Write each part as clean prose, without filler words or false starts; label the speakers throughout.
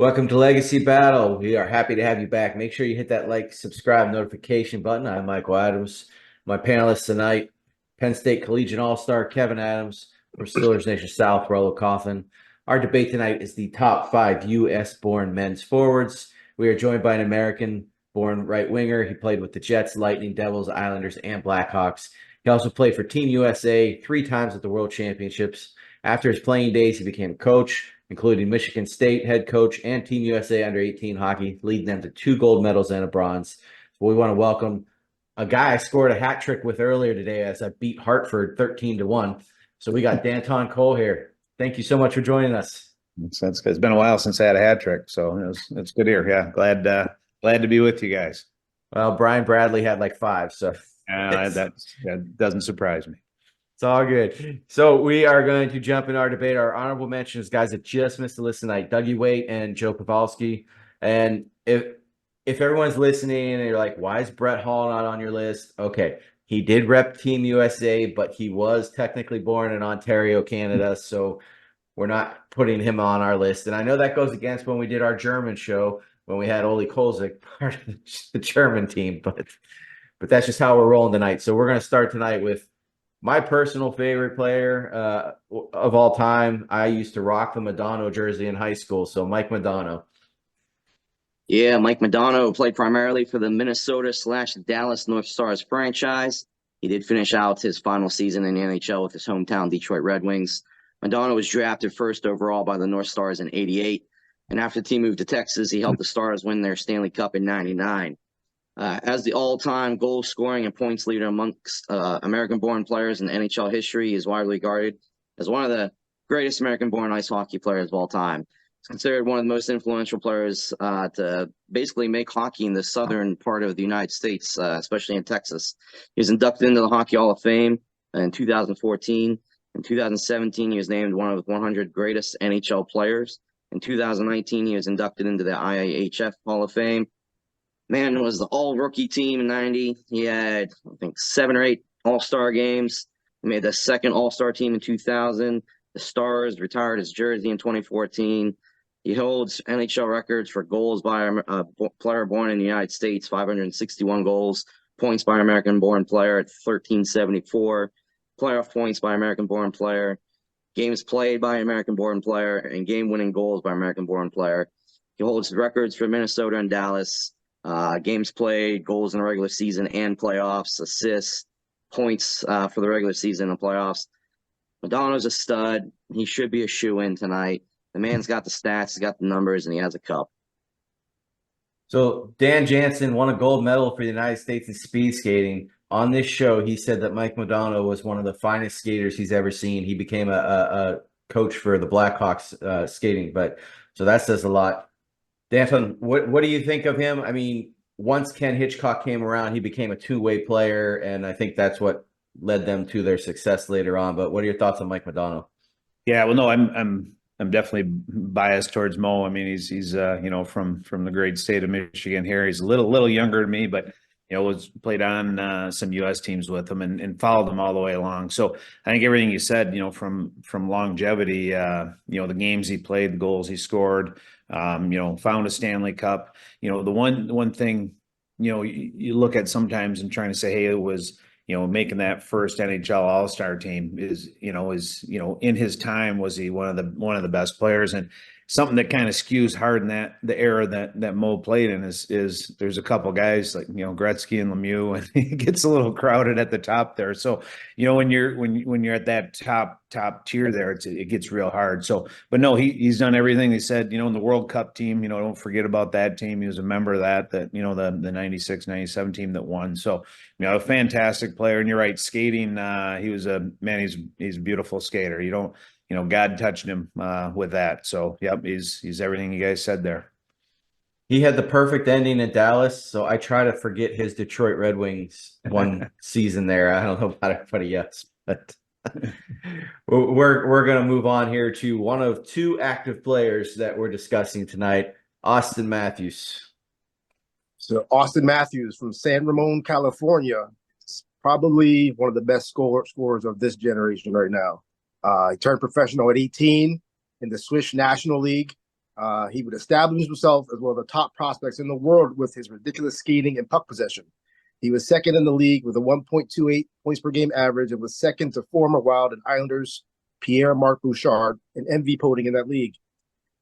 Speaker 1: Welcome to Legacy Battle. We are happy to have you back. Make sure you hit that like, subscribe, notification button. I'm Michael Adams. My panelists tonight, Penn State Collegiate All-Star Kevin Adams, from Steelers Nation South, Rollo Coughlin. Our debate tonight is the top 5 U.S.-born men's forwards. We are joined by an American-born right winger. He played with the Jets, Lightning, Devils, Islanders, and Blackhawks. He also played for Team USA 3 times at the World Championships. After his playing days, he became a coach, including Michigan State head coach and Team USA under-18 hockey, leading them to 2 gold medals and a bronze. So we want to welcome a guy I scored a hat trick with earlier today as I beat Hartford 13-1. So we got Danton Cole here. Thank you so much for joining us.
Speaker 2: That's good. It's been a while since I had a hat trick, so it's good here. Yeah, glad to be with you guys.
Speaker 1: Well, Brian Bradley had like 5, so
Speaker 2: that doesn't surprise me.
Speaker 1: It's all good. So we are going to jump in our debate. Our honorable mentions, guys that just missed the list tonight: Dougie Waite and Joe Pavelski. And if everyone's listening and you're like, why is Brett Hall not on your list? Okay, he did rep Team USA, but he was technically born in Ontario, Canada, so we're not putting him on our list. And I know that goes against when we did our German show when we had Oli Kolzig, part of the German team, but that's just how we're rolling tonight. So we're going to start tonight with my personal favorite player of all time. I used to rock the Modano jersey in high school, so Mike Modano.
Speaker 3: Yeah, Mike Modano played primarily for the Minnesota/Dallas North Stars franchise. He did finish out his final season in the NHL with his hometown Detroit Red Wings. Modano was drafted first overall by the North Stars in '88, and after the team moved to Texas, he helped the Stars win their Stanley Cup in '99. As the all-time goal scoring and points leader amongst American-born players in NHL history, he is widely regarded as one of the greatest American-born ice hockey players of all time. He's considered one of the most influential players to basically make hockey in the southern part of the United States, especially in Texas. He was inducted into the Hockey Hall of Fame in 2014. In 2017, he was named one of the 100 greatest NHL players. In 2019, he was inducted into the IIHF Hall of Fame. Man was the all-rookie team in '90. He had, I think, 7 or 8 all-star games. He made the second all-star team in 2000. The Stars retired his jersey in 2014. He holds NHL records for goals by a player born in the United States, 561 goals, points by American-born player at 1,374, playoff points by American-born player, games played by American-born player, and game-winning goals by American-born player. He holds records for Minnesota and Dallas. Games played, goals in the regular season and playoffs, assists, points for the regular season and playoffs. Modano's a stud. He should be a shoo-in tonight. The man's got the stats, he's got the numbers, and he has a cup.
Speaker 1: So Dan Jansen won a gold medal for the United States in speed skating. On this show, he said that Mike Modano was one of the finest skaters he's ever seen. He became a coach for the Blackhawks skating, so that says a lot. Danton, what do you think of him? I mean, once Ken Hitchcock came around, he became a two-way player, and I think that's what led them to their success later on. But what are your thoughts on Mike Modano?
Speaker 2: Yeah, well, no, I'm definitely biased towards Mo. I mean, he's from the great state of Michigan here. He's a little younger than me, but was played on some U.S. teams with him and followed him all the way along. So I think everything you said, from longevity, the games he played, the goals he scored, found a Stanley Cup. The one thing, you look at sometimes and trying to say, hey, it was, making that first NHL All-Star team is in his time, was he one of the best players? And something that kind of skews hard in the era that Mo played in is there's a couple guys like Gretzky and Lemieux, and it gets a little crowded at the top there. So when you're at that top tier there, it gets real hard. So, but no, he's done everything. He said in the World Cup team, don't forget about that team. He was a member of that the 96-97 team that won. So a fantastic player. And you're right, skating. He was he's a beautiful skater. God touched him with that. So, yep, he's everything you guys said there.
Speaker 1: He had the perfect ending in Dallas, so I try to forget his Detroit Red Wings one season there. I don't know about everybody else, but we're going to move on here to one of 2 active players that we're discussing tonight, Austin Matthews.
Speaker 4: So Austin Matthews from San Ramon, California, is probably one of the best scorers of this generation right now. He turned professional at 18 in the Swiss National League. He would establish himself as one of the top prospects in the world with his ridiculous skating and puck possession. He was second in the league with a 1.28 points per game average and was second to former Wild and Islanders Pierre-Marc Bouchard in MVP voting in that league.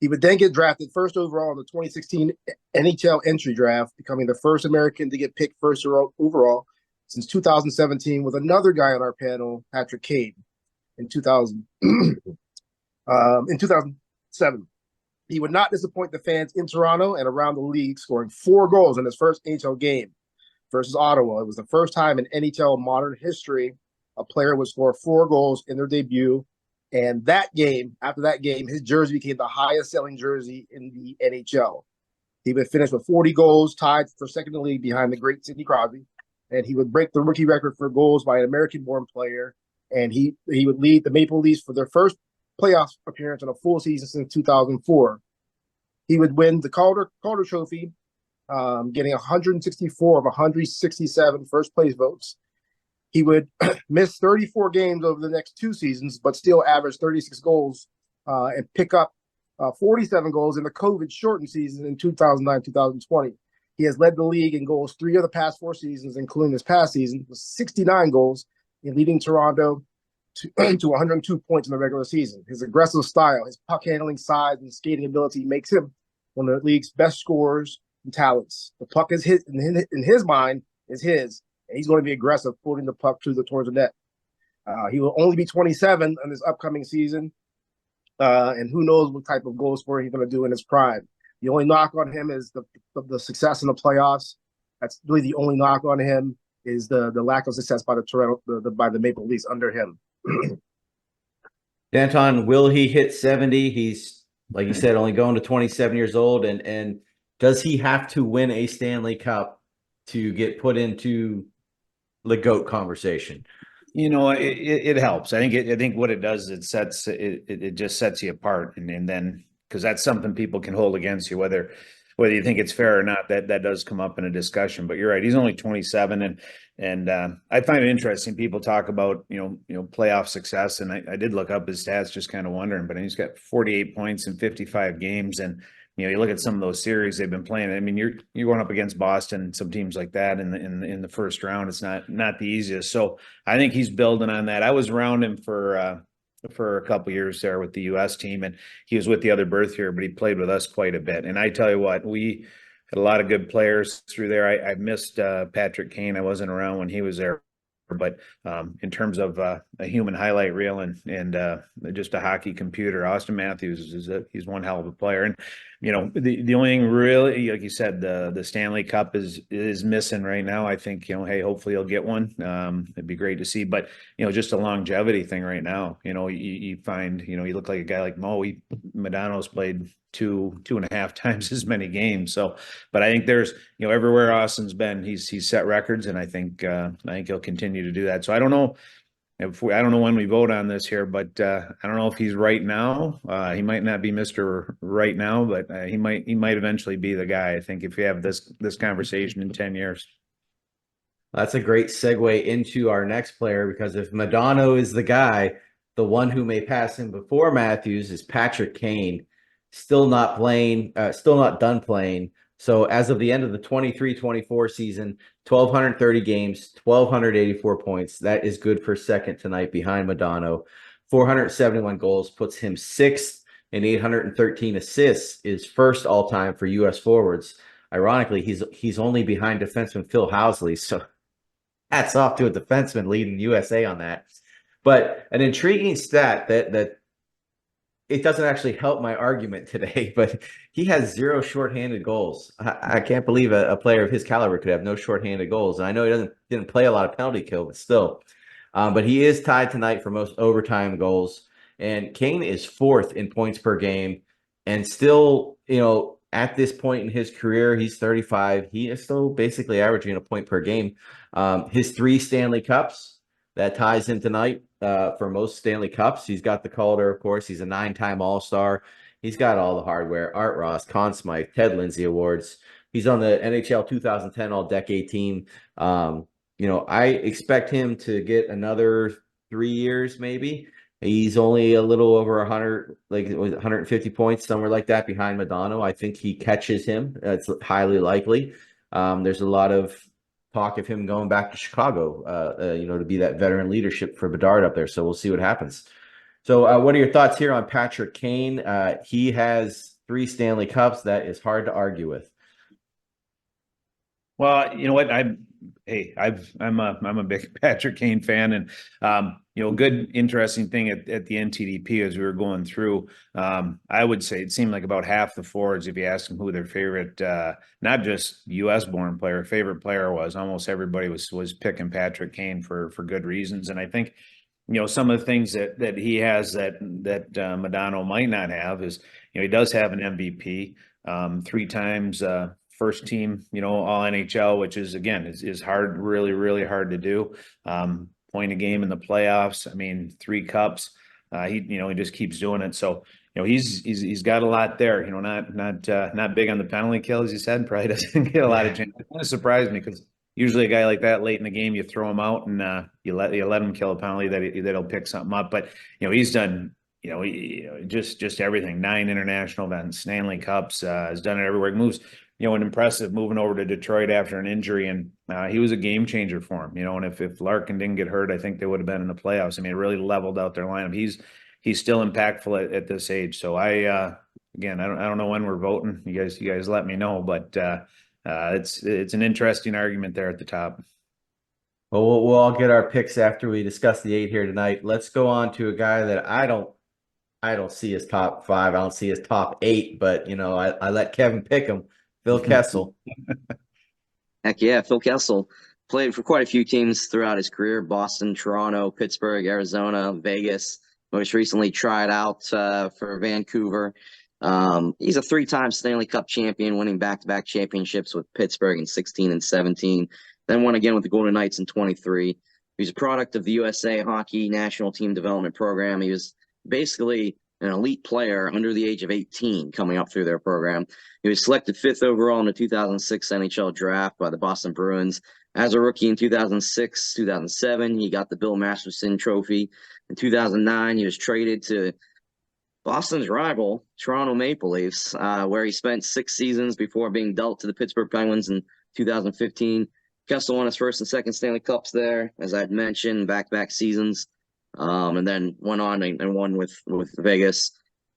Speaker 4: He would then get drafted first overall in the 2016 NHL entry draft, becoming the first American to get picked first overall since 2017 with another guy on our panel, Patrick Kane, in 2000. In 2007. He would not disappoint the fans in Toronto and around the league, scoring 4 goals in his first NHL game versus Ottawa. It was the first time in NHL modern history a player would score 4 goals in their debut. And that game, after that game, his jersey became the highest selling jersey in the NHL. He would finish with 40 goals, tied for second in the league behind the great Sidney Crosby. And he would break the rookie record for goals by an American-born player. And he would lead the Maple Leafs for their first playoff appearance in a full season since 2004. He would win the Calder Trophy, getting 164 of 167 first place votes. He would miss 34 games over the next 2 seasons, but still average 36 goals and pick up 47 goals in the COVID-shortened season in 2009-2020. He has led the league in goals 3 of the past 4 seasons, including this past season, with 69 goals in leading Toronto to 102 points in the regular season. His aggressive style, his puck handling size, and skating ability makes him one of the league's best scorers and talents. The puck is his, in his mind, is his, and he's going to be aggressive, putting the puck towards the net. He will only be 27 in this upcoming season, and who knows what type of goal scorer he's going to do in his prime. The only knock on him is the success in the playoffs. That's really the only knock on him, is the lack of success by the Maple Leafs under him.
Speaker 1: Danton, will he hit 70? He's, like you said, only going to 27 years old. And does he have to win a Stanley Cup to get put into the GOAT conversation?
Speaker 2: You know, it helps. I think what it does, it just sets you apart, and then, because that's something people can hold against you, whether you think it's fair or not. That does come up in a discussion. But you're right, he's only 27, and I find it interesting. People talk about playoff success, and I did look up his stats, just kind of wondering. But he's got 48 points in 55 games, and you look at some of those series they've been playing. I mean, you're going up against Boston, some teams like that in the first round. It's not the easiest. So I think he's building on that. I was around him for a couple of years there with the U.S. team, and he was with the other berth here, but he played with us quite a bit. And I tell you what, we had a lot of good players through there. I missed Patrick Kane. I wasn't around when he was there. But in terms of a human highlight reel and just a hockey computer, Austin Matthews he's one hell of a player. And the only thing really, like you said, the Stanley Cup is missing right now. I think hey, hopefully he'll get one. It'd be great to see. But just a longevity thing right now. You find you look like a guy like Modano's played 2.5 times as many games. So, but I think there's everywhere Austin's been, he's set records, and I think he'll continue to do that. So I don't know I don't know when we vote on this here, but I don't know if he's right now. He might not be Mr. Right now, but he might eventually be the guy. I think if we have this conversation in 10 years.
Speaker 1: That's a great segue into our next player, because if Modano is the guy, the one who may pass him before Matthews is Patrick Kane. Still not done playing. So as of the end of the 23-24 season, 1,230 games, 1,284 points. That is good for second tonight behind Modano. 471 goals puts him sixth, and 813 assists is first all-time for U.S. forwards. Ironically, he's only behind defenseman Phil Housley, so hats off to a defenseman leading USA on that. But an intriguing stat that it doesn't actually help my argument today, but he has 0 shorthanded goals. I can't believe a player of his caliber could have no shorthanded goals. And I know he didn't play a lot of penalty kill, but still. But he is tied tonight for most overtime goals. And Kane is 4th in points per game. And still, at this point in his career, he's 35. He is still basically averaging a point per game. His 3 Stanley Cups, that ties him tonight for most Stanley Cups. He's got the Calder, of course. He's a 9-time All-Star. He's got all the hardware. Art Ross, Conn Smythe, Ted Lindsay Awards. He's on the NHL 2010 All-Decade team. I expect him to get another 3 years maybe. He's only a little over 100, like 150 points, somewhere like that, behind Madonna. I think he catches him. It's highly likely. There's a lot of talk of him going back to Chicago, to be that veteran leadership for Bedard up there. So we'll see what happens. So what are your thoughts here on Patrick Kane? He has 3 Stanley Cups. That is hard to argue with.
Speaker 2: Well, you know what? I'm a big Patrick Kane fan, and good interesting thing at the NTDP as we were going through. I would say it seemed like about half the forwards, if you ask them who their favorite, not just U.S. born player, favorite player was, almost everybody was picking Patrick Kane for good reasons. And I think some of the things that he has that Modano might not have is he does have an MVP, 3 times. First team, all NHL, which is again is hard, really, really hard to do. Point a game in the playoffs. I mean, 3 cups. He just keeps doing it. So he's got a lot there. Not big on the penalty kill, as you said. Probably doesn't get a lot of chances. It kind of surprised me because usually a guy like that late in the game, you throw him out and you let him kill a penalty that'll pick something up. But he's done. Just everything. 9 international events, Stanley Cups. Has done it everywhere. He moves. And impressive moving over to Detroit after an injury. And he was a game changer for him, and if Larkin didn't get hurt, I think they would have been in the playoffs. I mean, it really leveled out their lineup. He's still impactful at this age. So again, I don't know when we're voting. You guys let me know, but it's an interesting argument there at the top.
Speaker 1: Well, we'll all get our picks after we discuss the 8 here tonight. Let's go on to a guy that I don't see as top 5. I don't see as top 8, but I let Kevin pick him. Phil Kessel.
Speaker 3: Heck yeah, Phil Kessel played for quite a few teams throughout his career: Boston, Toronto, Pittsburgh, Arizona, Vegas. Most recently tried out for Vancouver. He's a 3-time Stanley Cup champion, winning back-to-back championships with Pittsburgh in 16 and 17. Then won again with the Golden Knights in 23. He's a product of the USA Hockey National Team Development Program. He was basically an elite player under the age of 18 coming up through their program. He was selected 5th overall in the 2006 NHL draft by the Boston Bruins. As a rookie in 2006, 2007, he got the Bill Masterson Trophy. In 2009, he was traded to Boston's rival, Toronto Maple Leafs, where he spent 6 seasons before being dealt to the Pittsburgh Penguins in 2015. Kessel won his first and second Stanley Cups there, as I'd mentioned, back-to-back seasons. And then went on and won with Vegas.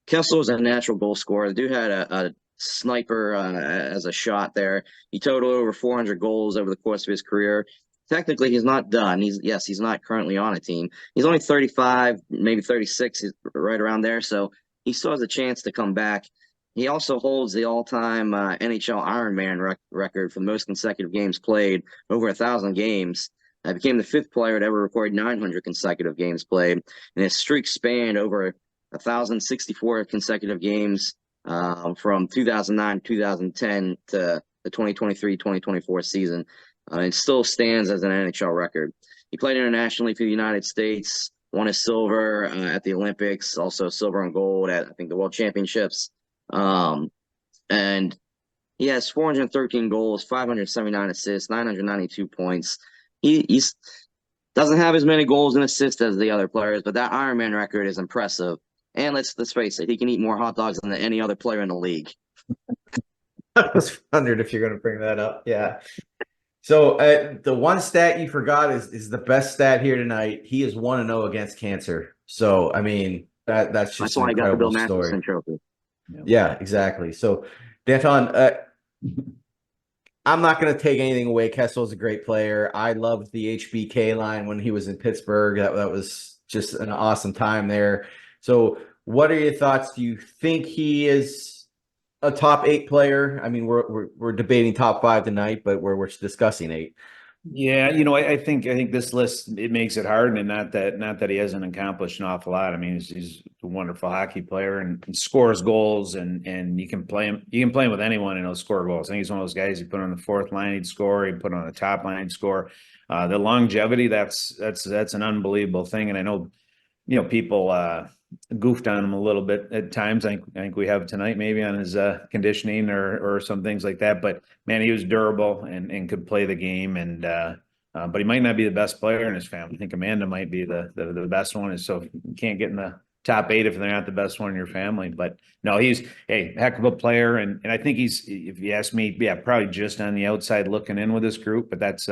Speaker 3: Kessel was a natural goal scorer. The dude had a sniper as a shot there. He totaled over 400 goals over the course of his career. Technically, he's not done. He's not currently on a team. He's only 35, maybe 36, he's right around there. So he still has a chance to come back. He also holds the all-time NHL Ironman record for the most consecutive games played, over 1,000 games. Became the 5th player to ever record 900 consecutive games played, and his streak spanned over 1,064 consecutive games from 2009 2010 to the 2023-2024 season. It still stands as an NHL record. He played internationally for the United States, won a silver at the Olympics, also silver and gold at, I think, the World Championships. And he has 413 goals, 579 assists, 992 points. He's doesn't have as many goals and assists as the other players, but that Ironman record is impressive. And let's face it, he can eat more hot dogs than any other player in the league.
Speaker 1: I was wondering if you're going to bring that up. Yeah. So the one stat you forgot is the best stat here tonight. He is 1-0 against cancer. So I mean that's just
Speaker 3: why
Speaker 1: an
Speaker 3: I got the Bill
Speaker 1: incredible story.
Speaker 3: Masterson Trophy.
Speaker 1: Yeah, exactly. So Danton, I'm not going to take anything away. Kessel's a great player. I loved the HBK line when he was in Pittsburgh. That was just an awesome time there. So what are your thoughts? Do you think he is a top 8 player? I mean, we're debating top 5 tonight, but we're discussing 8.
Speaker 2: Yeah, I think this list, it makes it hard, and not that he hasn't accomplished an awful lot. I mean, he's a wonderful hockey player and scores goals, and you can play him with anyone and he'll score goals. I think he's one of those guys you put on the 4th line, he'd score. He'd put on the top line, he'd score. The longevity, that's an unbelievable thing, and I know people goofed on him a little bit at times. I think we have tonight, maybe on his conditioning or some things like that. But man, he was durable and could play the game. And But he might not be the best player in his family. I think Amanda might be the best one. And so you can't get in the top 8 if they're not the best one in your family. But no, he's a heck of a player. And I think he's, if you ask me, yeah, probably just on the outside looking in with this group, but that's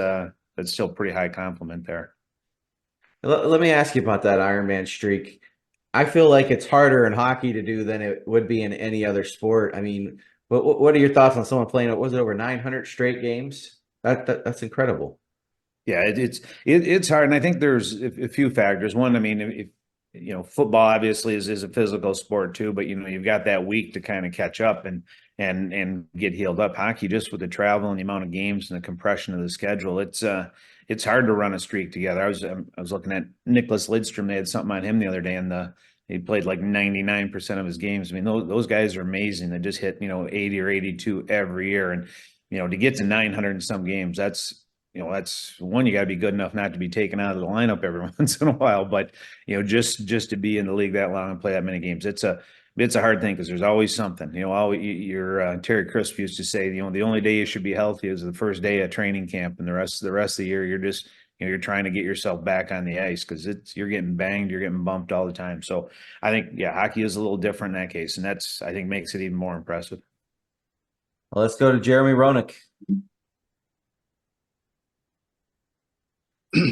Speaker 2: still pretty high compliment there.
Speaker 1: Let me ask you about that Iron Man streak. I feel like it's harder in hockey to do than it would be in any other sport. I mean, what are your thoughts on someone playing, was it over 900 straight games? That's incredible.
Speaker 2: Yeah, it's hard, and I think there's a few factors. One, I mean, if you know, football obviously is a physical sport too, but you know, you've got that week to kind of catch up and get healed up. Hockey, just with the travel and the amount of games and the compression of the schedule, it's hard to run a streak together. I was looking at Nicholas Lidstrom. They had something on him the other day, and he played like 99% of his games. I mean, those guys are amazing. They just hit, you know, 80 or 82 every year, and you know, to get to 900 and some games, that's one, you got to be good enough not to be taken out of the lineup every once in a while, but you know, just to be in the league that long and play that many games, it's a hard thing because there's always something. You know, your Terry Crisp used to say, you know, the only day you should be healthy is the first day of training camp, and the rest of the year you're just, you know, you're trying to get yourself back on the ice because you're getting banged, you're getting bumped all the time. So I think, yeah, hockey is a little different in that case, and that's, I think, makes it even more impressive.
Speaker 1: Well, let's go to Jeremy Roenick.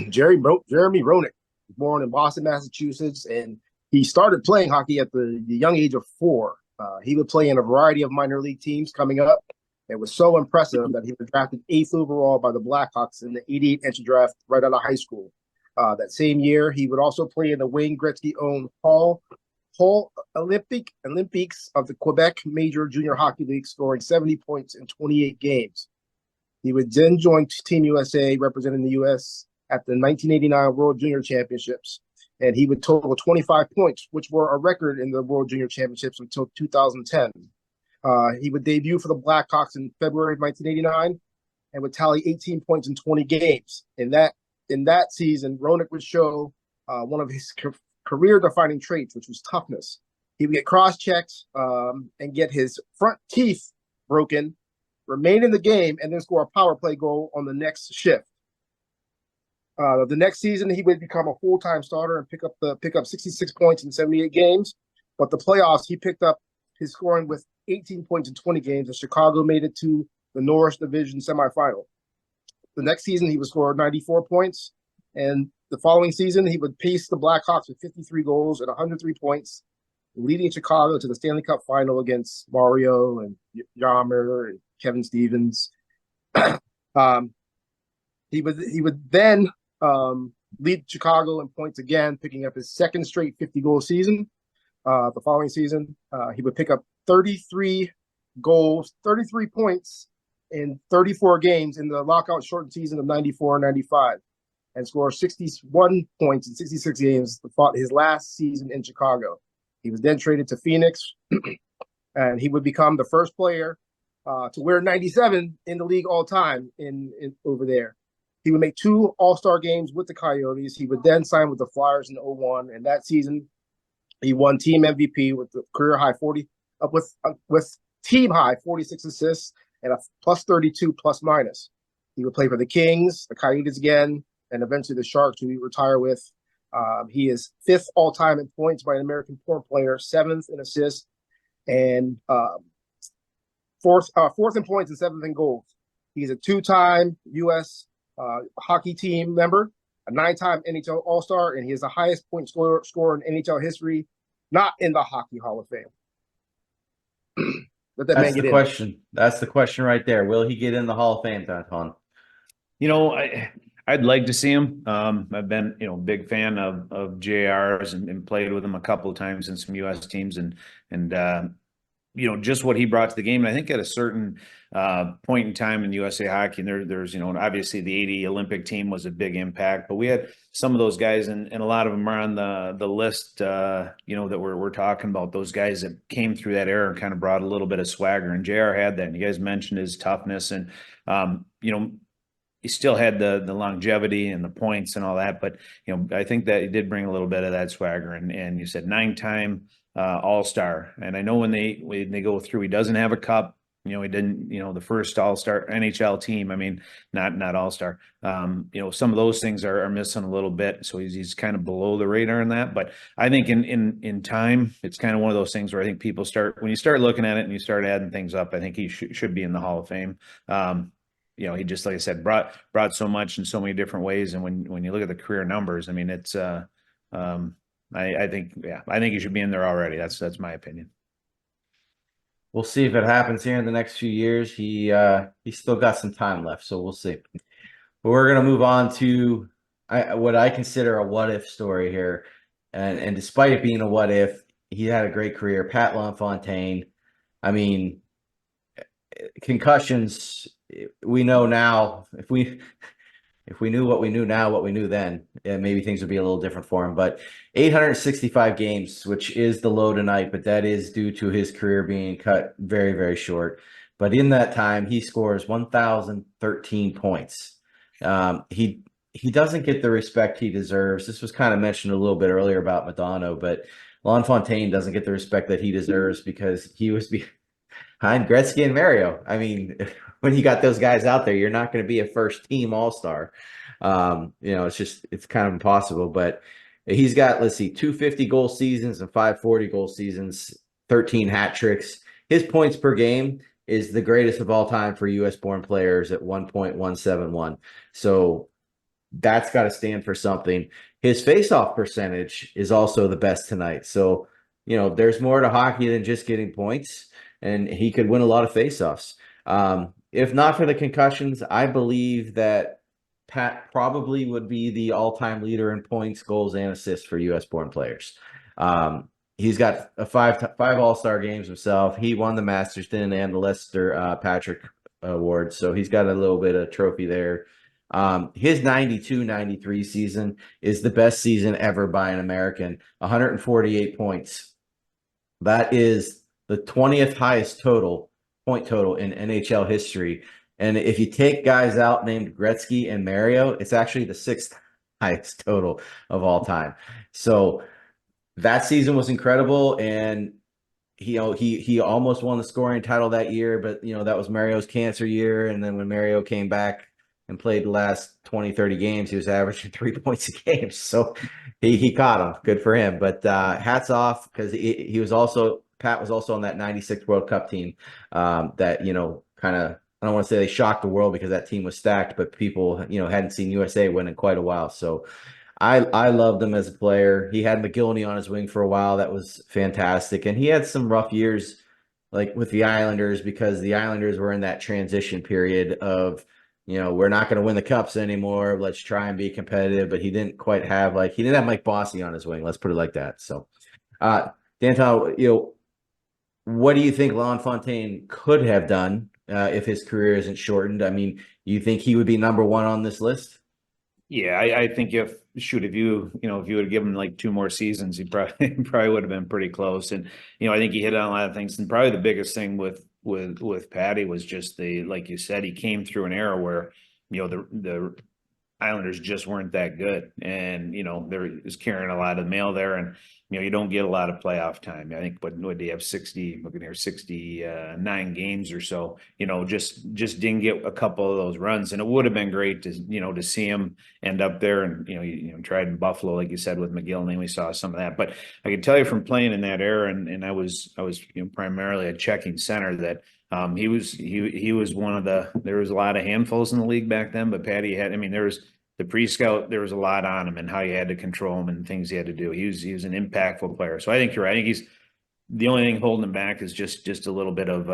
Speaker 4: Jeremy Roenick was born in Boston, Massachusetts, and he started playing hockey at the young age of 4. He would play in a variety of minor league teams coming up. It was so impressive that he was drafted 8th overall by the Blackhawks in the 88 entry draft right out of high school. That same year, he would also play in the Wayne Gretzky-owned Hall Olympiques of the Quebec Major Junior Hockey League, scoring 70 points in 28 games. He would then join Team USA, representing the U.S. at the 1989 World Junior Championships, and he would total 25 points, which were a record in the World Junior Championships until 2010. He would debut for the Blackhawks in February of 1989 and would tally 18 points in 20 games. In that season, Roenick would show one of his career-defining traits, which was toughness. He would get cross-checked and get his front teeth broken, remain in the game, and then score a power play goal on the next shift. The next season, he would become a full-time starter and pick up 66 points in 78 games. But the playoffs, he picked up his scoring with 18 points in 20 games, and Chicago made it to the Norris Division semifinal. The next season, he would score 94 points, and the following season, he would pace the Blackhawks with 53 goals and 103 points, leading Chicago to the Stanley Cup final against Mario and Yarmer and Kevin Stevens. He would then lead Chicago in points again, picking up his second straight 50-goal season. The following season, he would pick up 33 goals, 33 points in 34 games in the lockout shortened season of 94-95, and score 61 points in 66 games his last season in Chicago. He was then traded to Phoenix, and he would become the first player to wear 97 in the league all time in over there. He would make 2 All-Star games with the Coyotes. He would then sign with the Flyers in 2001, and that season he won team MVP with the career high 40, with team high 46 assists and a plus 32 plus minus. He would play for the Kings, the Coyotes again, and eventually the Sharks, who he retire with. He is 5th all time in points by an American born player, 7th in assists, and 4th in points and 7th in goals. He's a 2-time U.S. Hockey team member, a 9-time NHL All-Star, and he is the highest point scorer in NHL history, not in the Hockey Hall of Fame.
Speaker 1: That's the question. That's the question right there. Will he get in the Hall of Fame, Danton?
Speaker 2: You know, I'd like to see him. I've been, you know, big fan of JR's and played with him a couple of times in some U.S. teams, and you know, just what he brought to the game. And I think at a certain point in time in USA hockey, and there's, you know, obviously the 80 Olympic team was a big impact, but we had some of those guys, and a lot of them are on the list, you know, that we're talking about, those guys that came through that era and kind of brought a little bit of swagger. And JR had that. And you guys mentioned his toughness, and, you know, he still had the longevity and the points and all that, but, you know, I think that he did bring a little bit of that swagger. And you said 9-time All-Star. And I know when they go through, he doesn't have a cup. You know, he didn't, you know, the first all-star NHL team. I mean, not all-star. You know, some of those things are missing a little bit. So he's kind of below the radar in that. But I think in time, it's kind of one of those things where I think people when you start looking at it and you start adding things up, I think he should be in the Hall of Fame. You know, he just, like I said, brought so much in so many different ways. And when you look at the career numbers, I mean, it's I think he should be in there already. That's my opinion.
Speaker 1: We'll see if it happens here in the next few years. He's still got some time left, so we'll see. But we're gonna move on to what I consider a what if story here. And despite it being a what if, he had a great career. Pat LaFontaine. I mean, concussions, we know now. If we knew what we knew now, what we knew then, maybe things would be a little different for him. But 865 games, which is the low tonight, but that is due to his career being cut very, very short. But in that time, he scores 1,013 points. He doesn't get the respect he deserves. This was kind of mentioned a little bit earlier about Madonna, but LaFontaine doesn't get the respect that he deserves because he was behind Gretzky and Mario. I mean, when you got those guys out there, you're not going to be a first team all-star. You know, it's kind of impossible, but he's got, let's see, 250 goal seasons and 540 goal seasons, 13 hat tricks. His points per game is the greatest of all time for US born players at 1.171. So that's got to stand for something. His faceoff percentage is also the best tonight. So, you know, there's more to hockey than just getting points, and he could win a lot of faceoffs. If not for the concussions, I believe that Pat probably would be the all-time leader in points, goals, and assists for U.S.-born players. He's got five All-Star games himself. He won the Masterton and the Lester Patrick Award, so he's got a little bit of trophy there. His 92-93 season is the best season ever by an American, 148 points. That is the 20th highest point total in NHL history. And if you take guys out named Gretzky and Mario, it's actually the 6th highest total of all time. So that season was incredible. And he almost won the scoring title that year, but that was Mario's cancer year. And then when Mario came back and played the last 20, 30 games, he was averaging 3 points a game. So he caught him. Good for him. But hats off, because Pat was also on that 96 World Cup team that, kind of, I don't want to say they shocked the world because that team was stacked, but people, hadn't seen USA win in quite a while. So I loved him as a player. He had McGillney on his wing for a while. That was fantastic. And he had some rough years, like with the Islanders, because the Islanders were in that transition period of, we're not going to win the cups anymore. Let's try and be competitive. But he didn't quite have he didn't have Mike Bossy on his wing. Let's put it like that. So, Danton, what do you think LaFontaine could have done if his career isn't shortened? I mean, you think he would be number one on this list?
Speaker 2: Yeah, I think if you would have given him like 2 more seasons, he probably would have been pretty close. And I think he hit on a lot of things. And probably the biggest thing with Patty was just like you said, he came through an era where the Islanders just weren't that good, and there was carrying a lot of mail there, and you don't get a lot of playoff time. I think, what do you have, 69 games or so? Just didn't get a couple of those runs, and it would have been great to see him end up there, and tried in Buffalo, like you said, with McGillney. We saw some of that, but I can tell you from playing in that era, and I was primarily a checking center, that he was one of there was a lot of handfuls in the league back then, but Patty there was the pre-scout, there was a lot on him and how you had to control him and things he had to do. He was an impactful player. So I think you're right. I think he's the only thing holding him back is just a little bit of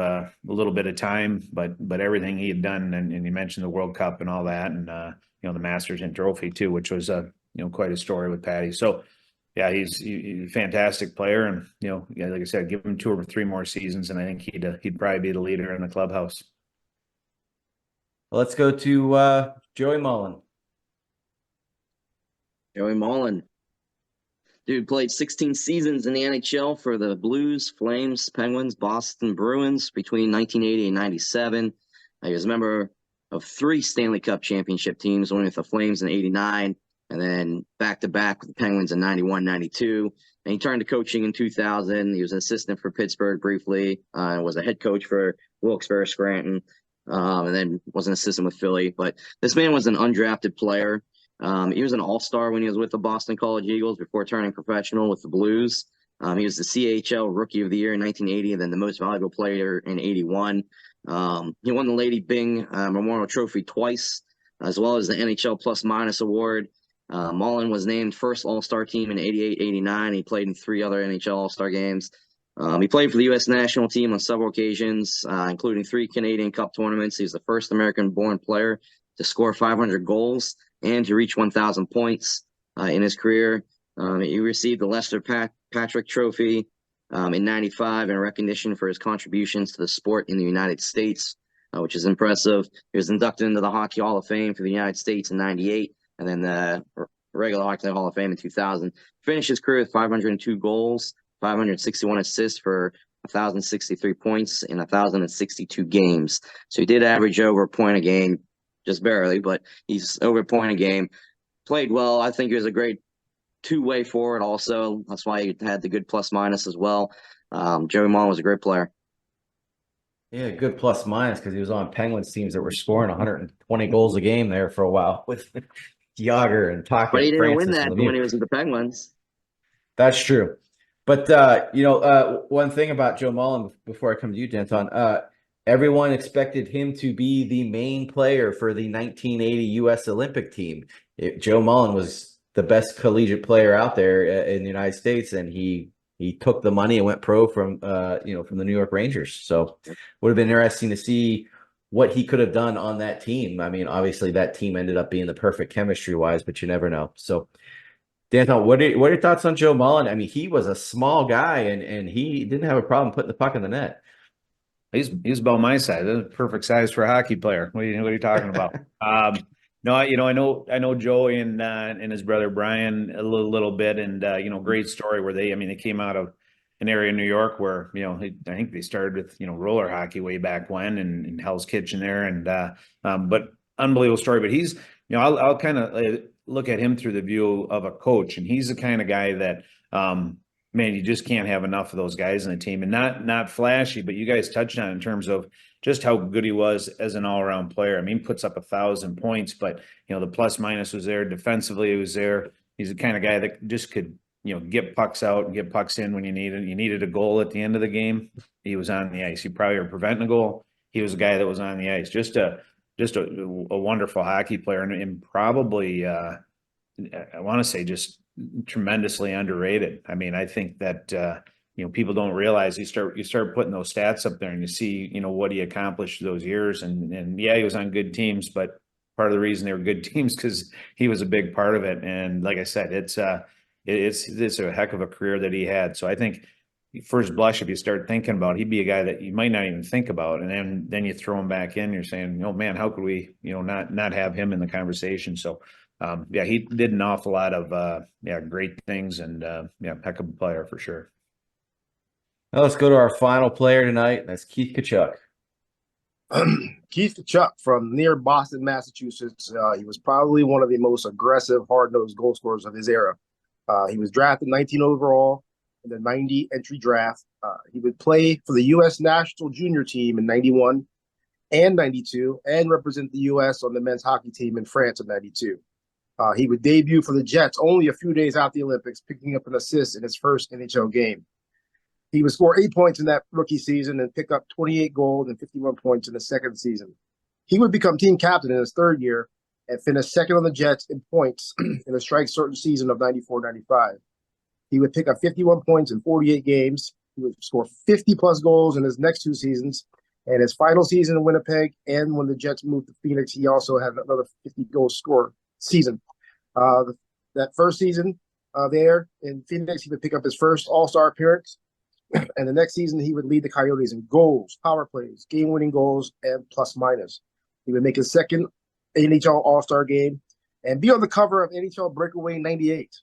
Speaker 2: time, but everything he had done, and you mentioned the World Cup and all that, and the Masterton Trophy too, which was quite a story with Patty. So yeah, he's a fantastic player, and like I said, give him 2 or 3 more seasons, and I think he'd probably be the leader in the clubhouse.
Speaker 1: Let's go to Joey Mullen.
Speaker 3: Joey Mullen. Dude played 16 seasons in the NHL for the Blues, Flames, Penguins, Boston Bruins between 1980 and 97. He was a member of 3 Stanley Cup championship teams, one with the Flames in 89, and and then back-to-back with the Penguins in 91, 92. And he turned to coaching in 2000. He was an assistant for Pittsburgh briefly, was a head coach for Wilkes-Barre Scranton, and then was an assistant with Philly. But this man was an undrafted player. He was an all-star when he was with the Boston College Eagles before turning professional with the Blues. He was the CHL Rookie of the Year in 1980, and then the Most Valuable Player in 81. He won the Lady Byng Memorial Trophy twice, as well as the NHL Plus Minus Award. Mullen was named first All-Star team in 88-89. He played in 3 other NHL All-Star games. He played for the U.S. national team on several occasions, including 3 Canadian Cup tournaments. He's the first American-born player to score 500 goals and to reach 1,000 points in his career. He received the Lester Patrick Trophy in 95 in recognition for his contributions to the sport in the United States, which is impressive. He was inducted into the Hockey Hall of Fame for the United States in 98. And then the regular Hockey Hall of Fame in 2000. Finished his career with 502 goals, 561 assists for 1,063 points in 1,062 games. So he did average over a point a game, just barely, but he's over a point a game. Played well. I think he was a great two-way forward also. That's why he had the good plus-minus as well. Joey Mullen was a great player.
Speaker 1: Yeah, good plus minus because he was on Penguins teams that were scoring 120 goals a game there for a while with Yager and Taka.
Speaker 3: But he didn't
Speaker 1: Francis
Speaker 3: win that
Speaker 1: and Lemieux.
Speaker 3: when he was with the Penguins.
Speaker 1: That's true. But, one thing about Joe Mullen before I come to you, Danton, everyone expected him to be the main player for the 1980 U.S. Olympic team. Joe Mullen was the best collegiate player out there in the United States, and he took the money and went pro from the New York Rangers. So would have been interesting to see what he could have done on that team. I mean, obviously that team ended up being the perfect chemistry-wise, but you never know. So, Danton, what are your thoughts on Joe Mullen? I mean, he was a small guy, and he didn't have a problem putting the puck in the net.
Speaker 2: He's about my size. That's perfect size for a hockey player. What are you talking about? No, I know Joey and his brother Brian a little bit, and great story where they came out of an area in New York where I think they started with roller hockey way back when, and in Hell's Kitchen there, and but unbelievable story. But he's I'll kind of look at him through the view of a coach, and he's the kind of guy that man, you just can't have enough of those guys in the team, and not flashy, but you guys touched on in terms of just how good he was as an all-around player. I mean, he puts up 1,000 points, but the plus minus was there. Defensively, he was there. He's the kind of guy that just could get pucks out and get pucks in when you needed. You needed a goal at the end of the game, he was on the ice. He probably were preventing a goal. He was a guy that was on the ice. Just a wonderful hockey player, and probably I want to say just tremendously underrated. I mean, I think that people don't realize you start putting those stats up there and you see what he accomplished those years, and yeah, he was on good teams, but part of the reason they were good teams because he was a big part of it. And like I said, it's a heck of a career that he had. So I think first blush, if you start thinking about it, he'd be a guy that you might not even think about, and then you throw him back in, you're saying, oh man, how could we not have him in the conversation? So he did an awful lot of great things, and heck of a player for sure.
Speaker 1: Now let's go to our final player tonight. That's Keith Tkachuk.
Speaker 4: Keith Tkachuk from near Boston, Massachusetts. He was probably one of the most aggressive, hard-nosed goal scorers of his era. He was drafted 19 overall in the 90 entry draft. He would play for the U.S. national junior team in 91 and 92 and represent the U.S. on the men's hockey team in France in 92. He would debut for the Jets only a few days after the Olympics, picking up an assist in his first NHL game. He would score 8 points in that rookie season and pick up 28 goals and 51 points in the second season. He would become team captain in his third year and finish second on the Jets in points in the strike-certain season of 94-95. He would pick up 51 points in 48 games. He would score 50-plus goals in his next 2 seasons. And his final season in Winnipeg, and when the Jets moved to Phoenix, he also had another 50-goal score season. That first season there in Phoenix, he would pick up his first All-Star appearance. And the next season, he would lead the Coyotes in goals, power plays, game-winning goals, and plus-minus. He would make his second NHL All-Star game and be on the cover of NHL Breakaway 98.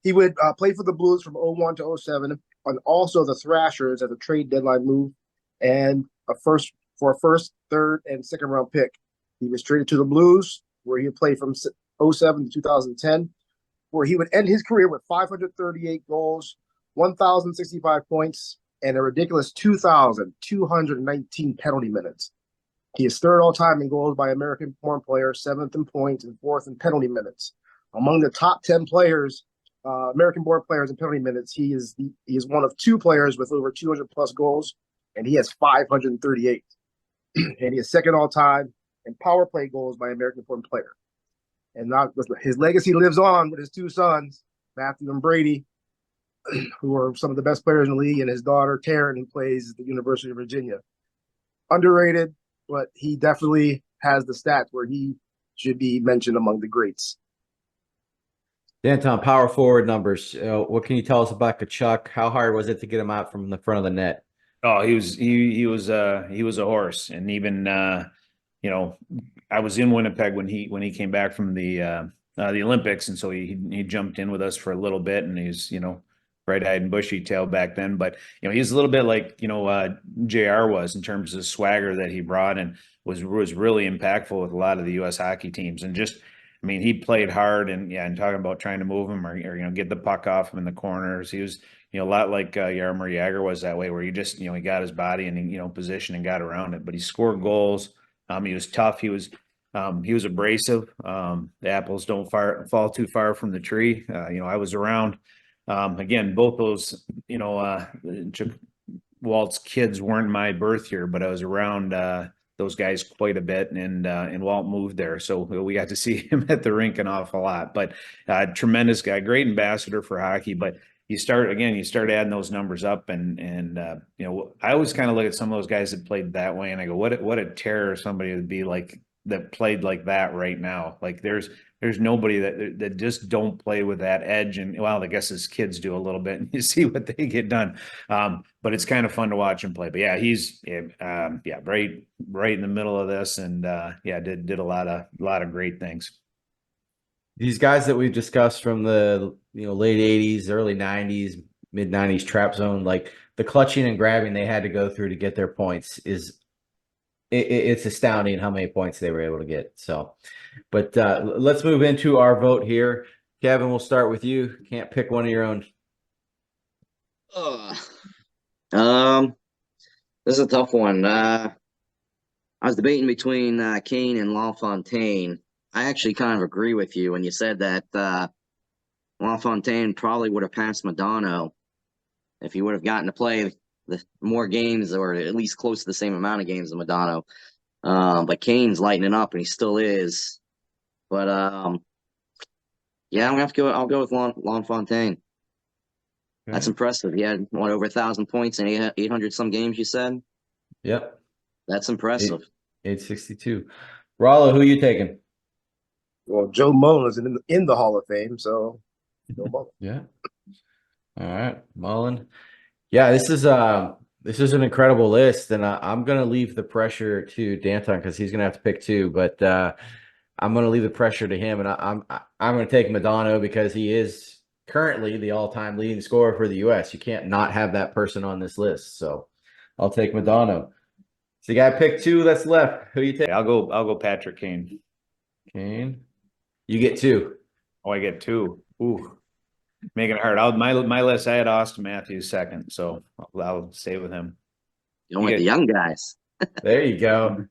Speaker 4: He would play for the Blues from 01 to 07, and also the Thrashers as a trade deadline move, and a first, third, and second round pick. He was traded to the Blues where he played from 07 to 2010, where he would end his career with 538 goals, 1,065 points, and a ridiculous 2,219 penalty minutes. He is third all-time in goals by American-born players, seventh in points, and fourth in penalty minutes. Among the top 10 players, American-born players in penalty minutes, he is one of two players with over 200-plus goals, and he has 538. And he is second all-time in power play goals by American-born player. And not, his legacy lives on with his two sons, Matthew and Brady, who are some of the best players in the league, and his daughter, Taryn, who plays at the University of Virginia. Underrated, but he definitely has the stats where he should be mentioned among the greats.
Speaker 1: Danton, power forward numbers. What can you tell us about Tkachuk? How hard was it to get him out from the front of the net?
Speaker 2: Oh, he was a horse, and even you know, I was in Winnipeg when he came back from the Olympics, and so he jumped in with us for a little bit, and he's, you know, bright-eyed and bushy-tailed back then, but you know, he's a little bit like, you know, JR was in terms of swagger that he brought, and was really impactful with a lot of the U.S. hockey teams. And just, I mean, he played hard, and yeah, and talking about trying to move him or you know, get the puck off him in the corners. He was, you know, a lot like Jaromir Jagr was that way, where he just, you know, he got his body and, you know, position and got around it. But he scored goals. He was tough. He was abrasive. The apples don't fall too far from the tree. You know, I was around. Again, both those, you know, Walt's kids weren't my birth year, but I was around those guys quite a bit, and Walt moved there, so we got to see him at the rink an awful lot. But tremendous guy, great ambassador for hockey. But you start adding those numbers up, and you know, I always kind of look at some of those guys that played that way, and I go, what a terror somebody would be like that played like that right now. Like there's nobody that just don't play with that edge. And well, I guess his kids do a little bit, and you see what they get done. But it's kind of fun to watch him play. But yeah, he's right in the middle of this, and did a lot of great things.
Speaker 1: These guys that we've discussed from the, you know, late 80s, early 90s, mid 90s trap zone, like the clutching and grabbing they had to go through to get their points it's astounding how many points they were able to get. So, but let's move into our vote here. Kevin, we'll start with you. Can't pick one of your own.
Speaker 3: This is a tough one. I was debating between Kane and LaFontaine. I actually kind of agree with you when you said that LaFontaine probably would have passed Modano if he would have gotten to play the more games, or at least close to the same amount of games as Modano. But Kane's lightening up, and he still is. But yeah, I'm gonna have to go. I'll go with LaFontaine. Okay. That's impressive. He had over 1,000 points in 800 some games. You said.
Speaker 1: Yep.
Speaker 3: That's impressive.
Speaker 1: 862. Rollo, who you taking?
Speaker 4: Well, Joe Mullen is in the Hall of Fame, so Joe Mullen.
Speaker 1: Yeah. All right, Mullen. Yeah, this is an incredible list, and I'm gonna leave the pressure to Danton because he's gonna have to pick two. But I'm gonna leave the pressure to him, and I'm gonna take Modano because he is currently the all-time leading scorer for the U.S. You can't not have that person on this list, so I'll take Modano. So you got to pick two that's left. Who you take?
Speaker 2: I'll go Patrick Kane.
Speaker 1: Kane. You get two.
Speaker 2: Oh, I get two. Ooh, making it hard. My list, I had Austin Matthews second, so I'll stay with him.
Speaker 3: You want the young guys.
Speaker 1: There you go.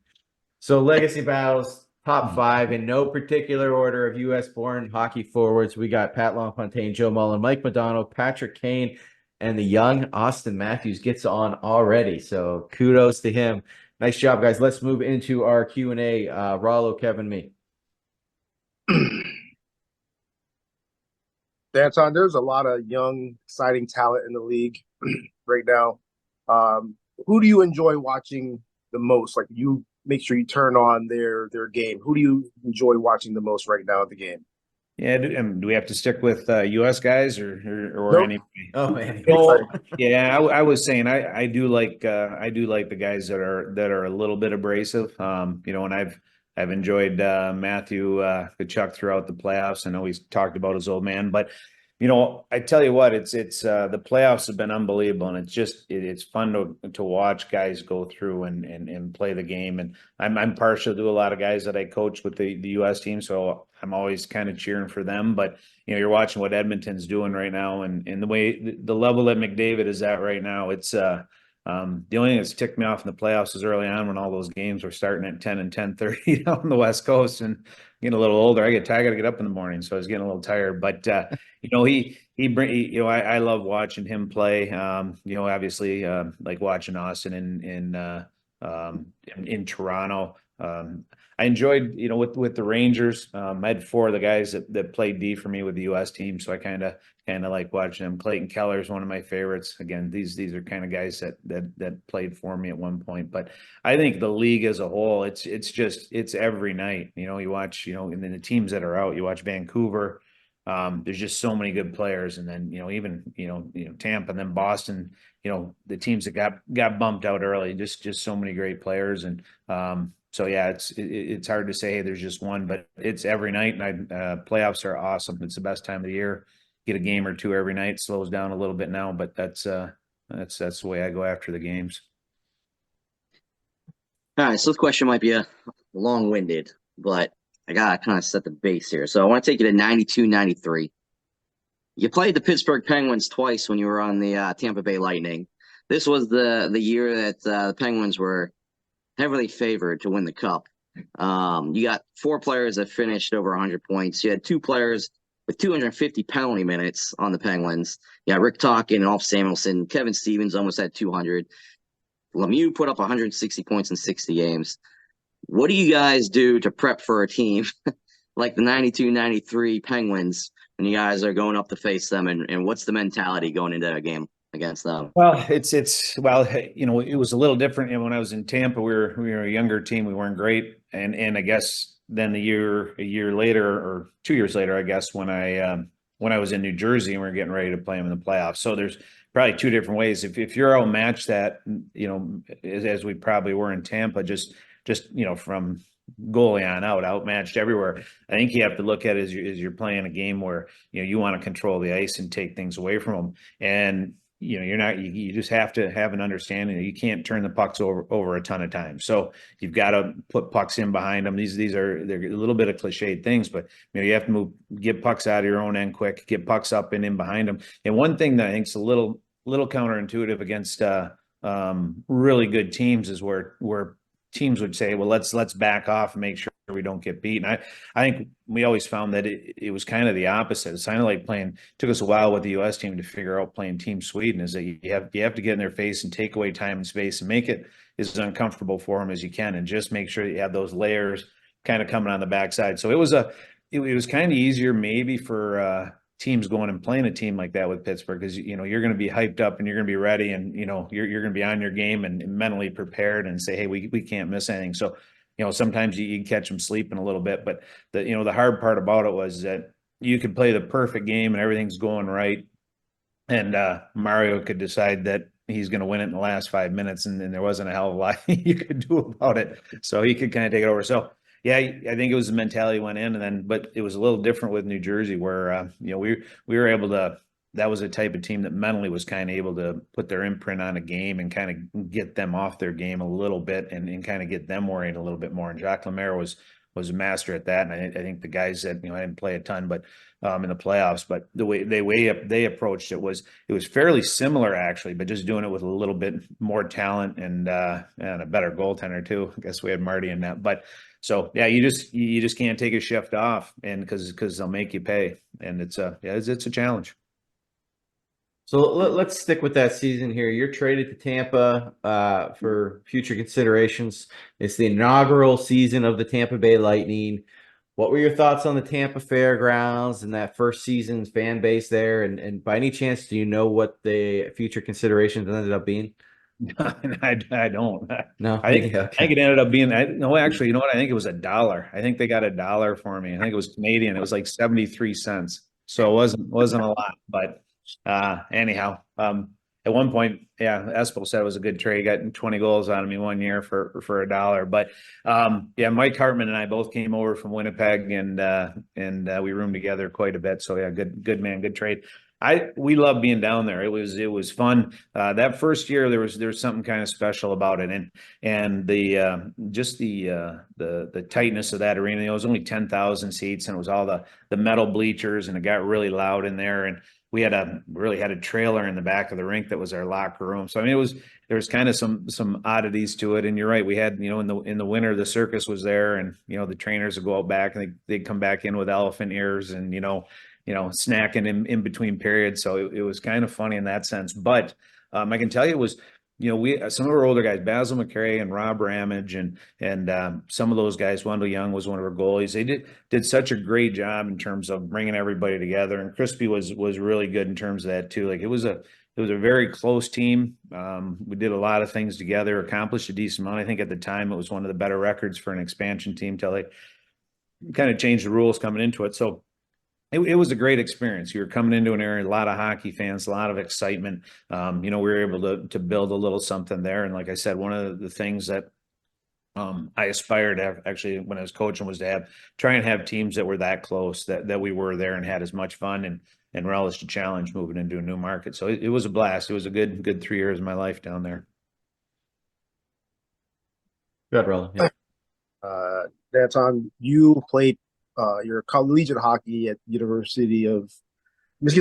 Speaker 1: So legacy battles, top five in no particular order of U.S.-born hockey forwards. We got Pat LaFontaine, Joe Mullen, Mike Modano, Patrick Kane, and the young Austin Matthews gets on already. So kudos to him. Nice job, guys. Let's move into our Q&A. Rollo, Kevin, me.
Speaker 4: Danton, there's a lot of young, exciting talent in the league right now. Who do you enjoy watching the most? Like, you make sure you turn on their game. Who do you enjoy watching the most right now at the game?
Speaker 2: Yeah, do we have to stick with U.S. guys or
Speaker 4: Nope.
Speaker 2: anybody?
Speaker 1: Oh man.
Speaker 2: Well, yeah, I was saying I do like the guys that are a little bit abrasive. You know, and I've enjoyed Matthew Tkachuk throughout the playoffs. I know he's talked about his old man, but I tell you what, it's the playoffs have been unbelievable, and it's fun to watch guys go through and play the game. And I'm partial to a lot of guys that I coach with the U.S. team, so I'm always kind of cheering for them. But you're watching what Edmonton's doing right now, and the way the level that McDavid is at right now, it's the only thing that's ticked me off in the playoffs is early on when all those games were starting at 10 and 10:30 down on the West Coast, and getting a little older. I got to get up in the morning, so I was getting a little tired. But I love watching him play. Obviously, like watching Austin in Toronto. I enjoyed, with the Rangers. I had four of the guys that played D for me with the U.S. team, so I kind of like watching them. Clayton Keller is one of my favorites. Again, these are kind of guys that played for me at one point. But I think the league as a whole, it's every night. You watch, and then the teams that are out, you watch Vancouver. There's just so many good players, and then even Tampa, and then Boston. The teams that got bumped out early, just so many great players, and so yeah, it's hard to say, hey, there's just one, but it's every night, and playoffs are awesome. It's the best time of the year. Get a game or two every night. Slows down a little bit now, but that's the way I go after the games.
Speaker 3: All right, so this question might be a long-winded, but I gotta kind of set the base here. So I want to take you to 92, 93. You played the Pittsburgh Penguins twice when you were on the Tampa Bay Lightning. This was the year that the Penguins were heavily favored to win the cup. You got four players that finished over 100 points. You had two players with 250 penalty minutes on the Penguins. Yeah, Rick Tocchet and Alf Samuelsson. Kevin Stevens almost had 200. Lemieux put up 160 points in 60 games. What do you guys do to prep for a team like the 92, 93 Penguins when you guys are going up to face them? And what's the mentality going into a game against them?
Speaker 2: Well, it was a little different. When I was in Tampa, we were a younger team. We weren't great, and I guess then a year later or 2 years later, I guess when I was in New Jersey and we were getting ready to play them in the playoffs. So there's probably two different ways. If you're outmatched that, as we probably were in Tampa, just from goalie on out, outmatched everywhere. I think you have to look at it as you're playing a game where you want to control the ice and take things away from them. And you just have to have an understanding that you can't turn the pucks over a ton of times. So you've got to put pucks in behind them. They're a little bit of cliched things, but you have to get pucks out of your own end quick, get pucks up and in behind them. And one thing that I think is a little counterintuitive against really good teams is where teams would say, well, let's back off and make sure we don't get beaten. I think we always found that it was kind of the opposite. It's kind of like took us a while with the U.S. team to figure out playing Team Sweden, is that you have to get in their face and take away time and space and make it as uncomfortable for them as you can, and just make sure that you have those layers kind of coming on the backside. So it was kind of easier maybe for teams going and playing a team like that with Pittsburgh, because you're going to be hyped up and you're going to be ready, and you're going to be on your game and mentally prepared and say, hey, we can't miss anything. So sometimes you catch them sleeping a little bit, but the hard part about it was that you could play the perfect game and everything's going right, and Mario could decide that he's going to win it in the last 5 minutes, and there wasn't a hell of a lot you could do about it. So he could kind of take it over. So yeah, I think it was the mentality went in, but it was a little different with New Jersey, where we were able to. That was a type of team that mentally was kind of able to put their imprint on a game and kind of get them off their game a little bit, and kind of get them worried a little bit more. And Jacques Lemaire was a master at that. And I think the guys that I didn't play a ton, but in the playoffs, but the way they approached it was fairly similar actually, but just doing it with a little bit more talent and a better goaltender too. I guess we had Marty in that, but. So yeah, you just can't take a shift off, and because they'll make you pay, and it's a challenge.
Speaker 1: So let's stick with that season here. You're traded to Tampa for future considerations. It's the inaugural season of the Tampa Bay Lightning. What were your thoughts on the Tampa Fairgrounds and that first season's fan base there? And by any chance, do you know what the future considerations ended up being?
Speaker 2: I don't.
Speaker 1: No,
Speaker 2: I think it ended up being no. Actually, you know what? I think it was $1. I think they got $1 for me. I think it was Canadian. It was like 73 cents. So it wasn't a lot. But anyhow, at one point, yeah, Espel said it was a good trade. He got 20 goals out of me one year for $1. But yeah, Mike Hartman and I both came over from Winnipeg, and we roomed together quite a bit. So yeah, good man, good trade. We love being down there. It was fun. That first year there was something kind of special about it, and the just the tightness of that arena. It was only 10,000 seats, and it was all the metal bleachers, and it got really loud in there. And we really had a trailer in the back of the rink that was our locker room. So I mean, there was kind of some oddities to it. And you're right, we had, in the winter the circus was there, and the trainers would go out back and they'd come back in with elephant ears and snacking in between periods. So it was kind of funny in that sense. But I can tell you it was, we some of our older guys, Basil McCray and Rob Ramage, and some of those guys. Wendell Young was one of our goalies. They did such a great job in terms of bringing everybody together. And Crispy was really good in terms of that too. Like it was a very close team. We did a lot of things together, accomplished a decent amount. I think at the time it was one of the better records for an expansion team till they kind of changed the rules coming into it. So it was a great experience. You were coming into an area, a lot of hockey fans, a lot of excitement. We were able to build a little something there. And like I said, one of the things that I aspired to have, actually, when I was coaching, was to try and have teams that were that close, that we were there and had as much fun and relished the challenge moving into a new market. So it was a blast. It was a good 3 years of my life down there.
Speaker 1: Good, Roland. Yeah.
Speaker 4: Danton, you played your collegiate hockey at Michigan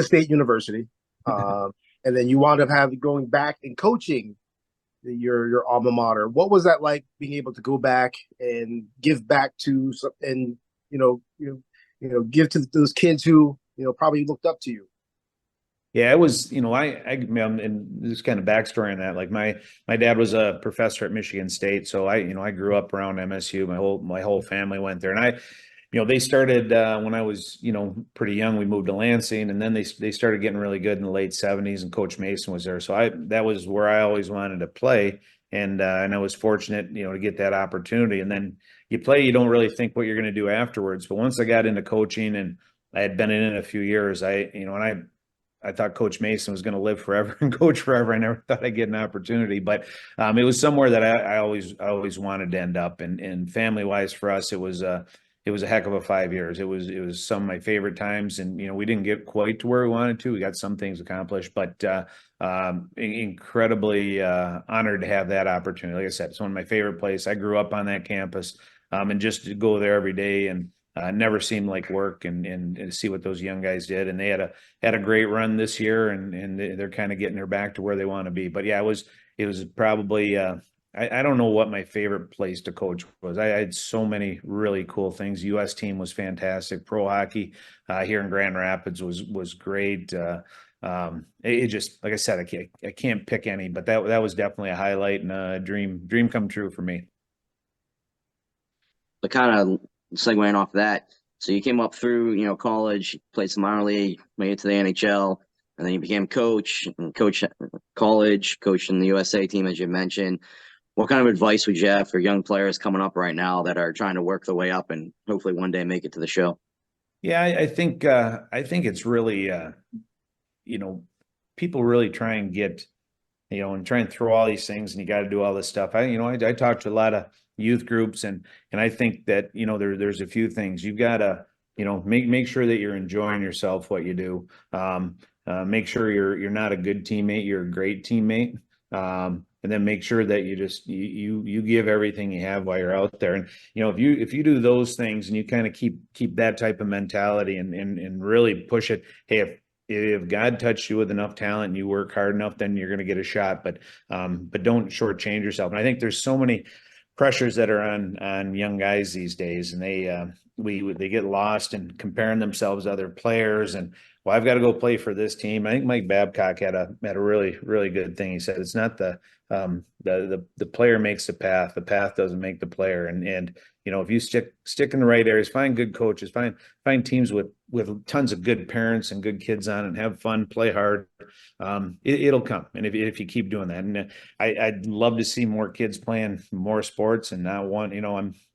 Speaker 4: State University, and then you wound up going back and coaching your alma mater. What was that like, being able to go back and give back to give to those kids who probably looked up to you?
Speaker 2: Yeah, it was, and this kind of backstory on that. Like my dad was a professor at Michigan State, so I grew up around MSU. My whole family went there, and they started when I was, pretty young. We moved to Lansing, and then they started getting really good in the late '70s, and Coach Mason was there. So that was where I always wanted to play, and I was fortunate, to get that opportunity. And then you play, you don't really think what you're going to do afterwards. But once I got into coaching, and I had been in it a few years, I thought Coach Mason was going to live forever and coach forever. I never thought I'd get an opportunity, but it was somewhere that I always wanted to end up. And family wise for us, it was a heck of a 5 years. It was some of my favorite times, and we didn't get quite to where we wanted to. We got some things accomplished, but incredibly honored to have that opportunity. Like I said, it's one of my favorite places. I grew up on that campus, and just to go there every day and never seemed like work, and see what those young guys did. And they had a great run this year, and they're kind of getting their back to where they want to be. But yeah, it was probably I don't know what my favorite place to coach was. I had so many really cool things. U.S. team was fantastic. Pro hockey here in Grand Rapids was great. It just, like I said, I can't pick any, but that was definitely a highlight and a dream come true for me.
Speaker 3: But kind of segueing off that, so you came up through, college, played some minor league, made it to the NHL, and then you became coach college, coaching the USA team, as you mentioned. What kind of advice would you have for young players coming up right now that are trying to work their way up and hopefully one day make it to the show?
Speaker 2: Yeah, I think it's really, people really try and get, and try and throw all these things, and you got to do all this stuff. I talk to a lot of youth groups, and I think that, there's a few things you've got to, make sure that you're enjoying yourself, what you do. Make sure you're not a good teammate, you're a great teammate. And then make sure that you give everything you have while you're out there. And if you do those things, and you kind of keep that type of mentality and really push it, hey, if God touched you with enough talent and you work hard enough, then you're going to get a shot. But don't shortchange yourself. And I think there's so many pressures that are on young guys these days, and they get lost in comparing themselves to other players. And, well, I've got to go play for this team. I think Mike Babcock had a really, really good thing. He said, it's not the player makes the path doesn't make the player. And if you stick in the right areas, find good coaches, find teams with tons of good parents and good kids on, and have fun, play hard. It'll come. And if you keep doing that, and I'd love to see more kids playing more sports, and not one,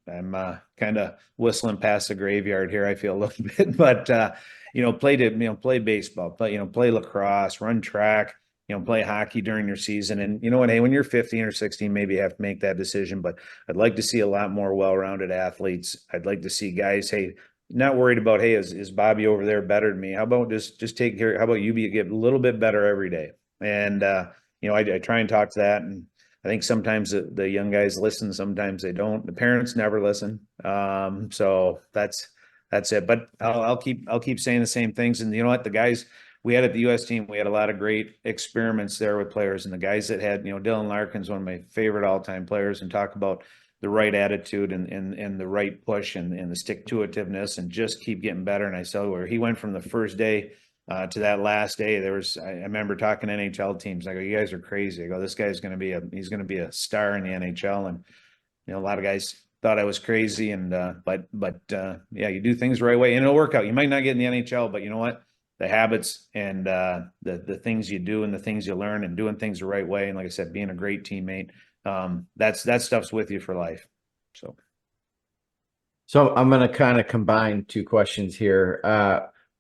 Speaker 2: I'm kind of whistling past the graveyard here, I feel a little bit, but play baseball, play lacrosse, run track, play hockey during your season. And you know what, hey, when you're 15 or 16, maybe you have to make that decision, but I'd like to see a lot more well-rounded athletes. I'd like to see guys, hey, not worried about, hey, is Bobby over there better than me? How about just take care? How about you get a little bit better every day? And I try and talk to that, and I think sometimes the young guys listen, sometimes they don't. The parents never listen. So that's it. But I'll keep saying the same things. And you know what, the guys we had at the U.S. team, we had a lot of great experiments there with players, and the guys that had, Dylan Larkin's one of my favorite all-time players, and talk about the right attitude and the right push and the stick-to-itiveness and just keep getting better. And I saw where he went from the first day to that last day. I remember talking to NHL teams. I go, you guys are crazy. I go, this guy's going to be a star in the NHL. And, a lot of guys thought I was crazy. And, yeah, you do things the right way and it'll work out. You might not get in the NHL, but you know what? The habits and the things you do and the things you learn and doing things the right way. And like I said, being a great teammate, that stuff's with you for life.
Speaker 1: So I'm going to kind of combine two questions here.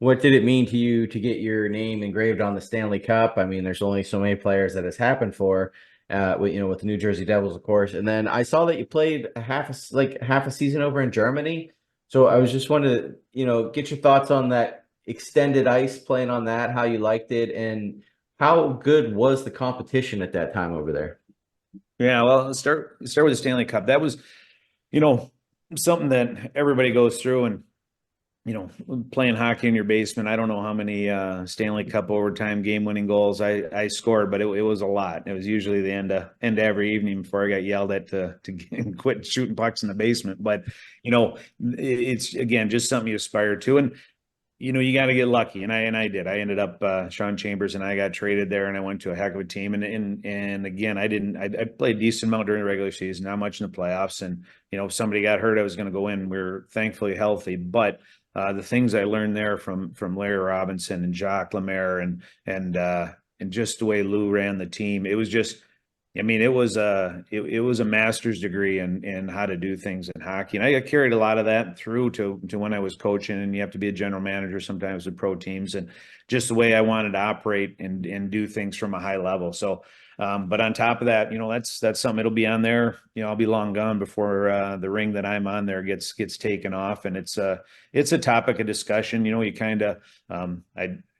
Speaker 1: What did it mean to you to get your name engraved on the Stanley Cup? I mean, there's only so many players that has happened for, with the New Jersey Devils, of course. And then I saw that you played half a season over in Germany. So I was just wanted to, get your thoughts on that extended ice, playing on that, how you liked it, and how good was the competition at that time over there?
Speaker 2: Yeah, well, let's start with the Stanley Cup. That was, something that everybody goes through, and playing hockey in your basement. I don't know how many Stanley Cup overtime game-winning goals I scored, but it was a lot. It was usually the end of every evening before I got yelled at to quit shooting pucks in the basement. But it's again just something you aspire to, and you got to get lucky, and I did. I ended up Sean Chambers and I got traded there, and I went to a heck of a team. And again, I played a decent amount during the regular season, not much in the playoffs. And if somebody got hurt, I was going to go in. We were thankfully healthy, but the things I learned there from Larry Robinson and Jacques Lemaire and just the way Lou ran the team, it was just, I mean, it was a master's degree in how to do things in hockey. And I carried a lot of that through to when I was coaching, and you have to be a general manager sometimes with pro teams, and just the way I wanted to operate and do things from a high level. So, but on top of that, that's something, it'll be on there. I'll be long gone before the ring that I'm on there gets taken off. And it's a topic of discussion. You kind of,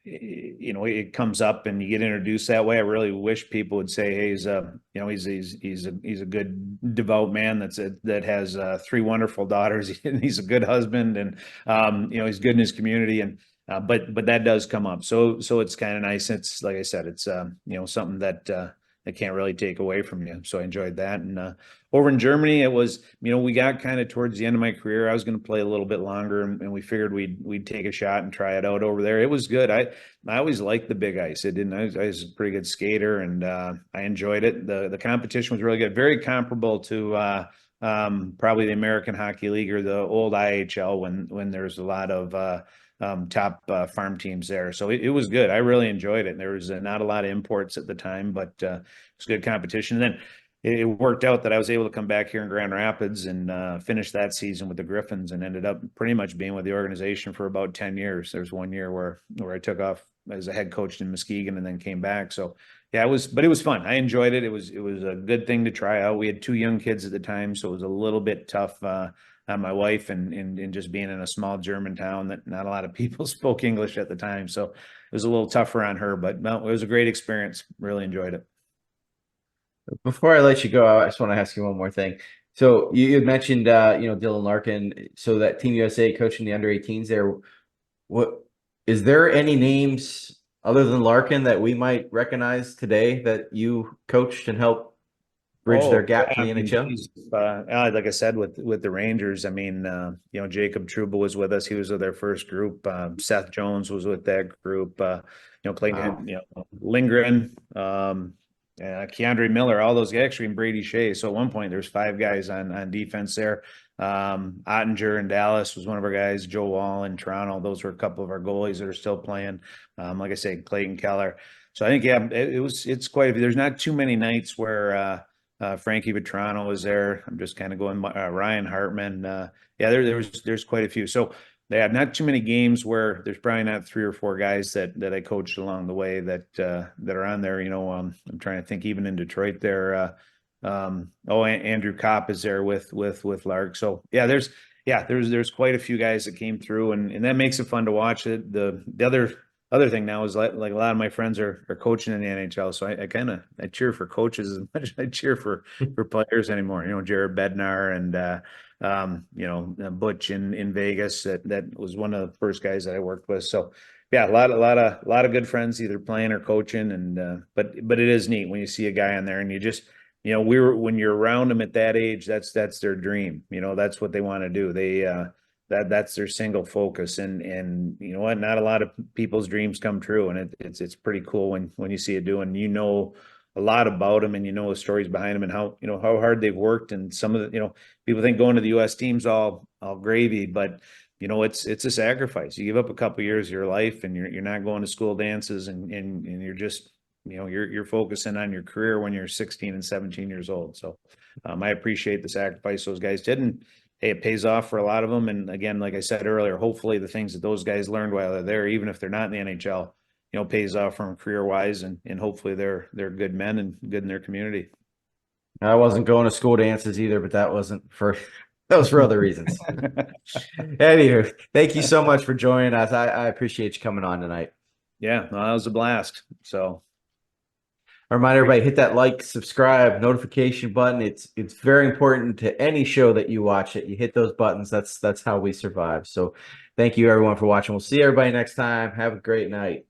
Speaker 2: it comes up and you get introduced that way. I really wish people would say, hey, he's a good, devout man that has 3 wonderful daughters. He's a good husband, and he's good in his community. And but that does come up. So it's kind of nice. It's like I said, it's something that I can't really take away from you. So I enjoyed that. And over in Germany, it was, we got kind of towards the end of my career. I was going to play a little bit longer, and we figured we'd take a shot and try it out over there. It was good. I always liked the big ice. I was a pretty good skater, and I enjoyed it. The competition was really good. Very comparable to probably the American Hockey League or the old IHL when there's a lot of top farm teams there. So it was good. I really enjoyed it. There was not a lot of imports at the time, but it was good competition. And then it worked out that I was able to come back here in Grand Rapids and finish that season with the Griffins, and ended up pretty much being with the organization for about 10 years. There's one year where I took off as a head coach in Muskegon and then came back. So yeah, but it was fun. I enjoyed it. It was a good thing to try out. We had 2 young kids at the time, so it was a little bit tough on my wife and just being in a small German town that not a lot of people spoke English at the time. So it was a little tougher on her, but no, it was a great experience. Really enjoyed it.
Speaker 1: Before I let you go, I just want to ask you one more thing. So you had mentioned, Dylan Larkin. So that Team USA coaching the under 18s there. What is there any names other than Larkin that we might recognize today that you coached and helped bridge their gap to the NHL?
Speaker 2: Like I said, with the Rangers, I mean, Jacob Trouba was with us. He was with their first group. Seth Jones was with that group. Clayton, wow. Lindgren, Keandre Miller, all those guys, actually, and Brady Shea. So at one point, there's 5 guys on defense there. Ottinger in Dallas was one of our guys. Joe Wall in Toronto. Those were a couple of our goalies that are still playing. Like I said, Clayton Keller. So I think, yeah, it's quite a few. There's not too many nights where Frankie Vetrano was there. I'm just kind of going Ryan Hartman. Yeah, there's quite a few. So yeah, not too many games where there's probably not 3 or 4 guys that I coached along the way that are on there. I'm trying to think even in Detroit there. Andrew Kopp is there with Lark. So yeah, there's quite a few guys that came through, and that makes it fun to watch it. The other thing now is like a lot of my friends are coaching in the NHL, so I cheer for coaches as much as I cheer for players anymore. Jared Bednar and Butch in Vegas, that was one of the first guys that I worked with. So yeah, a lot of good friends either playing or coaching, and but it is neat when you see a guy on there and you just when you're around them at that age, that's their dream. That's what they want to do. That's their single focus, and you know what, not a lot of people's dreams come true, and it's pretty cool when you see it doing. A lot about them, and the stories behind them, and how hard they've worked. And some of the people think going to the U.S. team's all gravy, but it's a sacrifice. You give up a couple years of your life, and you're not going to school dances, and you're just you're focusing on your career when you're 16 and 17 years old. So I appreciate the sacrifice those guys did, and hey, it pays off for a lot of them. And again, like I said earlier, hopefully the things that those guys learned while they're there, even if they're not in the NHL, pays off for them career wise, and hopefully they're good men and good in their community.
Speaker 1: I wasn't going to school dances either, but that was for other reasons. Anywho, thank you so much for joining us. I appreciate you coming on tonight.
Speaker 2: Yeah, well, that was a blast. So
Speaker 1: I remind everybody, hit that like, subscribe, notification button. It's very important to any show that you watch it. You hit those buttons. That's how we survive. So thank you everyone for watching. We'll see everybody next time. Have a great night.